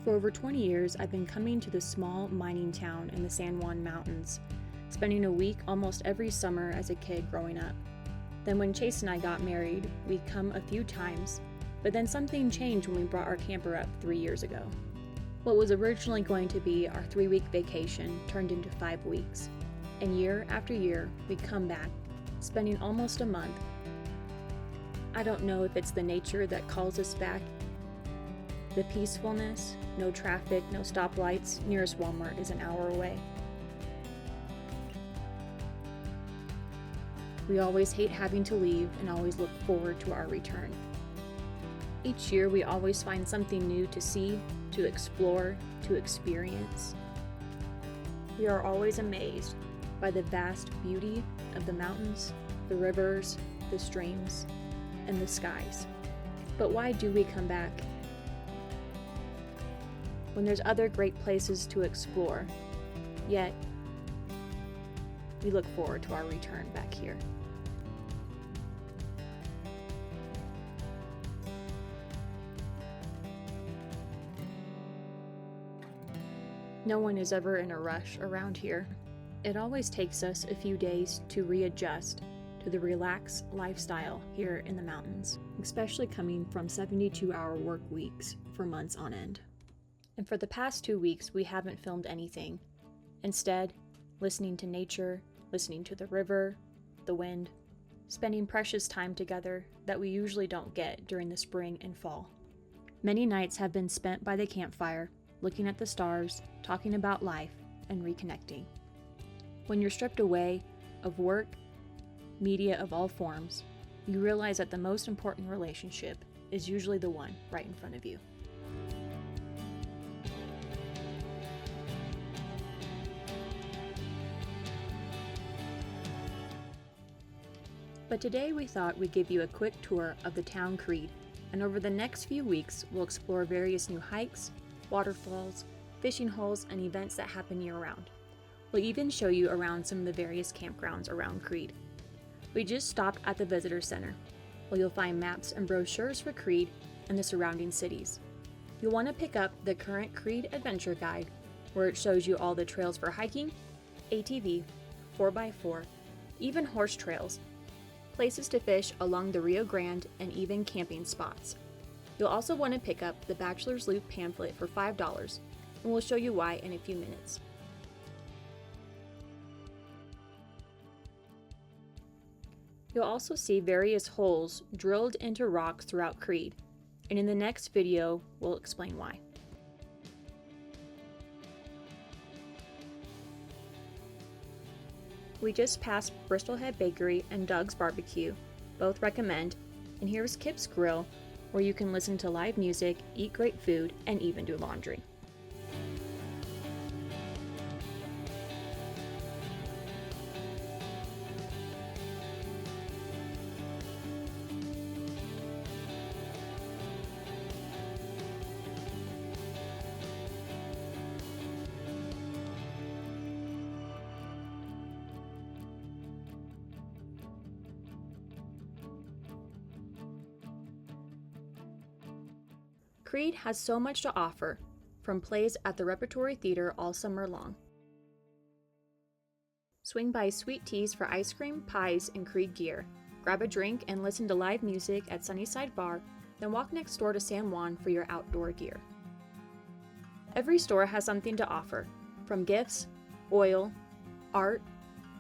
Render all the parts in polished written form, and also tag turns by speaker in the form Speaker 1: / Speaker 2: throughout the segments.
Speaker 1: For over 20 years, I've been coming to this small mining town in the San Juan Mountains, spending a week almost every summer as a kid growing up. Then when Chase and I got married, we'd come a few times, but then something changed when we brought our camper up 3 years ago. What was originally going to be our 3-week vacation turned into 5 weeks, and year after year, we'd come back, spending almost a month. I don't know if it's the nature that calls us back. The peacefulness, no traffic, no stoplights, nearest Walmart is an hour away. We always hate having to leave and always look forward to our return. Each year we always find something new to see, to explore, to experience. We are always amazed by the vast beauty of the mountains, the rivers, the streams, and the skies. But why do we come back? When there's other great places to explore, yet we look forward to our return back here. No one is ever in a rush around here. It always takes us a few days to readjust to the relaxed lifestyle here in the mountains, especially coming from 72-hour work weeks for months on end. And for the past 2 weeks, we haven't filmed anything. Instead, listening to nature, listening to the river, the wind, spending precious time together that we usually don't get during the spring and fall. Many nights have been spent by the campfire, looking at the stars, talking about life, and reconnecting. When you're stripped away of work, media of all forms, you realize that the most important relationship is usually the one right in front of you. But today we thought we'd give you a quick tour of the town Creede, and over the next few weeks we'll explore various new hikes, waterfalls, fishing holes, and events that happen year-round. We'll even show you around some of the various campgrounds around Creede. We just stopped at the visitor center, where you'll find maps and brochures for Creede and the surrounding cities. You'll want to pick up the current Creede Adventure Guide, where it shows you all the trails for hiking, ATV, 4x4, even horse trails, places to fish along the Rio Grande, and even camping spots. You'll also want to pick up the Bachelor's Loop pamphlet for $5, and we'll show you why in a few minutes. You'll also see various holes drilled into rocks throughout Creede, and in the next video, we'll explain why. We just passed Bristol Head Bakery and Doug's Barbecue, both recommend, and here's Kip's Grill, where you can listen to live music, eat great food, and even do laundry. Creede has so much to offer, from plays at the Repertory Theater all summer long. Swing by Sweet Teas for ice cream, pies, and Creede gear. Grab a drink and listen to live music at Sunnyside Bar, then walk next door to San Juan for your outdoor gear. Every store has something to offer, from gifts, oil, art,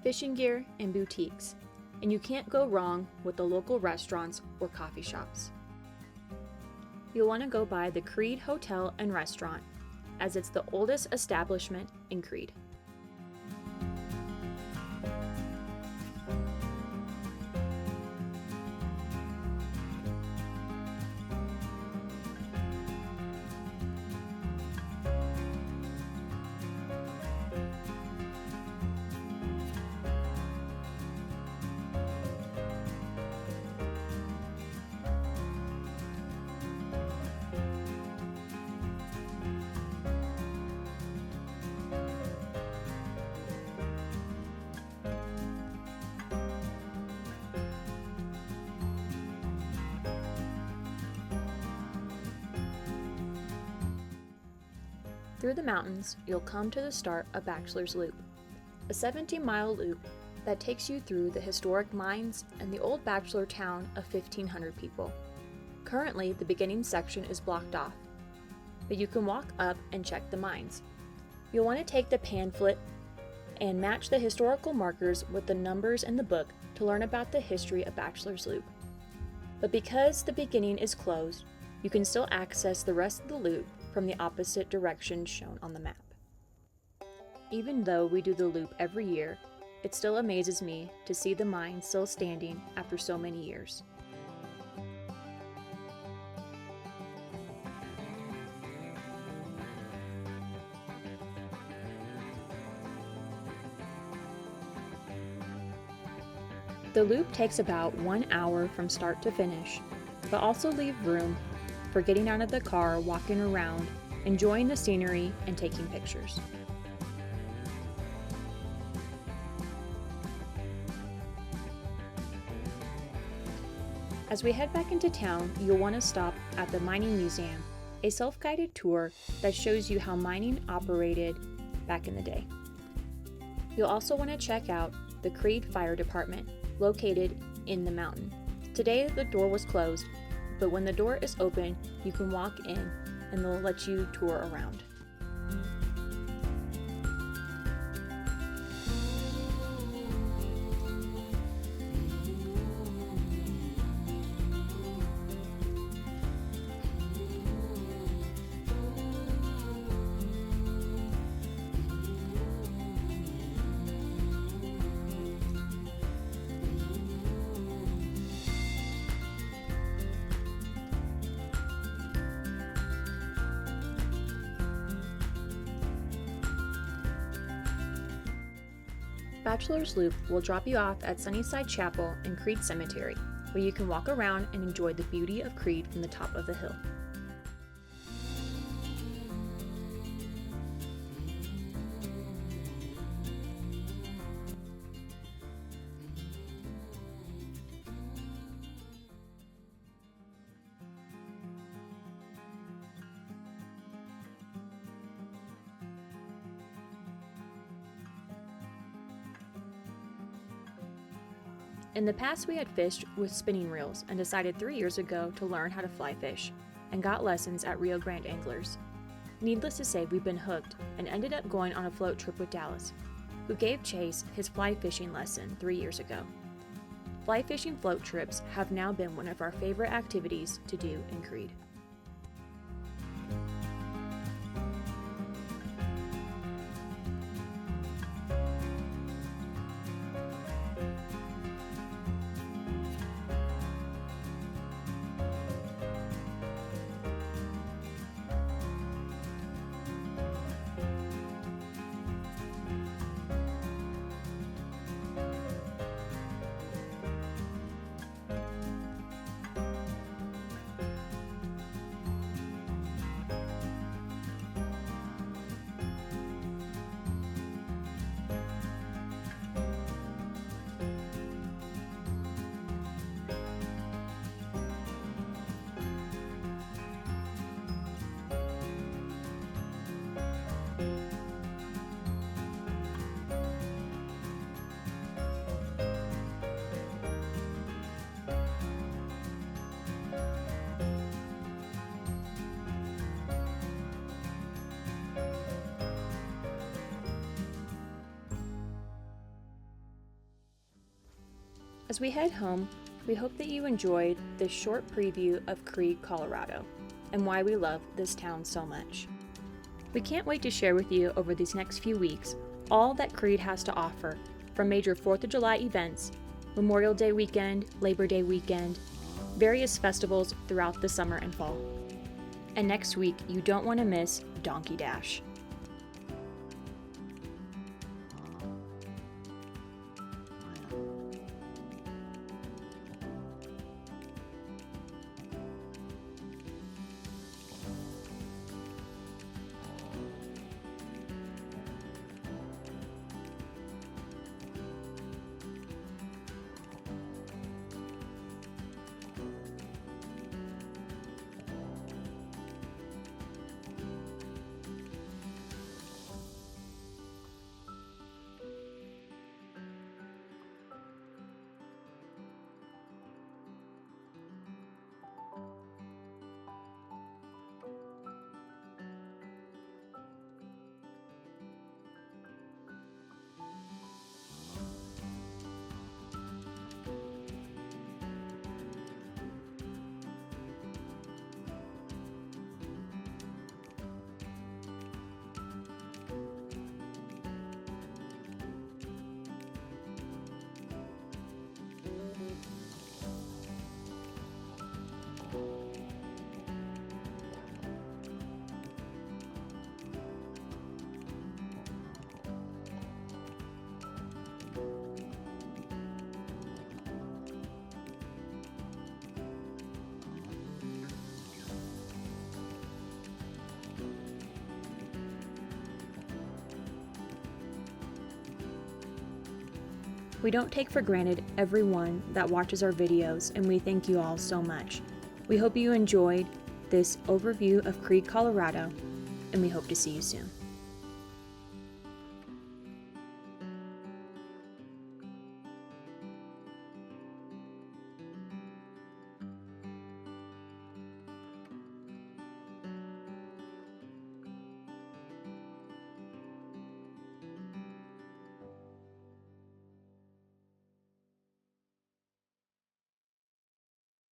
Speaker 1: fishing gear, and boutiques, and you can't go wrong with the local restaurants or coffee shops. You'll want to go by the Creede Hotel and Restaurant, as it's the oldest establishment in Creede. Through the mountains, you'll come to the start of Bachelor's Loop, a 17-mile loop that takes you through the historic mines and the old Bachelor town of 1,500 people. Currently, the beginning section is blocked off, but you can walk up and check the mines. You'll want to take the pamphlet and match the historical markers with the numbers in the book to learn about the history of Bachelor's Loop. But because the beginning is closed, you can still access the rest of the loop from the opposite direction shown on the map. Even though we do the loop every year, it still amazes me to see the mine still standing after so many years. The loop takes about 1 hour from start to finish, but also leave room for getting out of the car, walking around, enjoying the scenery, and taking pictures. As we head back into town, you'll want to stop at the Mining Museum, a self-guided tour that shows you how mining operated back in the day. You'll also want to check out the Creede Fire Department, located in the mountain. Today the door was closed, but when the door is open, you can walk in and they'll let you tour around. Bachelor's Loop will drop you off at Sunnyside Chapel and Creede Cemetery, where you can walk around and enjoy the beauty of Creede from the top of the hill. In the past, we had fished with spinning reels and decided 3 years ago to learn how to fly fish, and got lessons at Rio Grande Anglers. Needless to say, we've been hooked and ended up going on a float trip with Dallas, who gave Chase his fly fishing lesson 3 years ago. Fly fishing float trips have now been one of our favorite activities to do in Creede. As we head home, we hope that you enjoyed this short preview of Creede, Colorado, and why we love this town so much. We can't wait to share with you over these next few weeks all that Creede has to offer, from major 4th of July events, Memorial Day weekend, Labor Day weekend, various festivals throughout the summer and fall. And next week, you don't want to miss Donkey Dash. We don't take for granted everyone that watches our videos, and we thank you all so much. We hope you enjoyed this overview of Creede, Colorado, and we hope to see you soon.